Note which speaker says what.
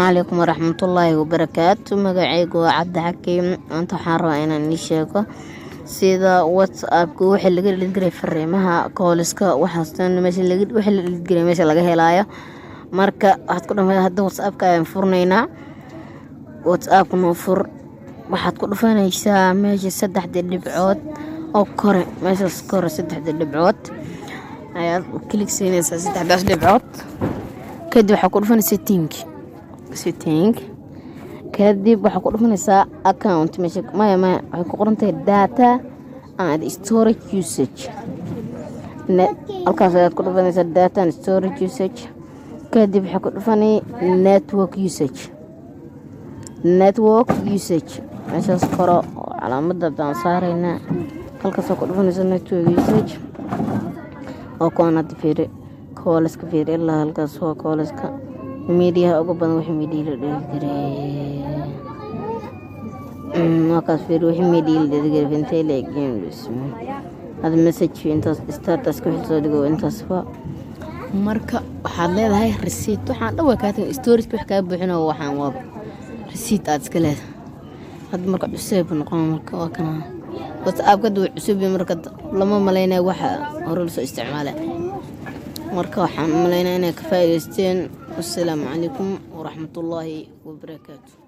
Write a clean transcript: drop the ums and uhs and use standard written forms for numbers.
Speaker 1: عليكم ورحمة الله وبركاته. مقعيق وعبد حكيم أنت حارة أنا نيشيكو سيدا واتساب وحي اللي قري فريمها كولسكا وحاستان ماشي اللي وحي اللي قري ماشي لقى هلايا marka waxaad ku dhamaysaa hadda WhatsApp-ka ayaan furnaynaa WhatsApp-ka noo fur waxaad ku dhufanaysaa meesha 3 dhibcood oo kore meeshaas kore 3 dhibcood ayaad klik siinaysaa 3 dhibcood kadib waxaad ku dhufanaysaa setting kadib waxaad ku dhufanaysaa account meesha waxay ku qoran tahay data and storage usage halkaas ayaad ku dhufanaysaa data and storage usage kadib waxaa ku dhufanay network usage meeshaas koro calaamadda baan saaraynaa halkaas ku dhufanaysa network usage oo koonad fiiri kooliska fiiri ilaa halkaas waa kooliska media ugu badan wixii media la dhigay markaas fiiri wixii media la dhigay intee leeyihiin hada message intaas status ku xilsoo dhigo intaas marka waxaad leedahay receipt waxaan dhawaa ka tagay storage wax ka buuxino waxaan waa receipt aad iska leedahay hadda marka cusub noqon marka waa kana WhatsApp ka duu cusub marka lama maleynay waxa hore loo isticmaalay marka waxaan maleynay inay ka faa'iideysteen. Assalaamu calaykum wa rahmatullaahi wa barakaatuh.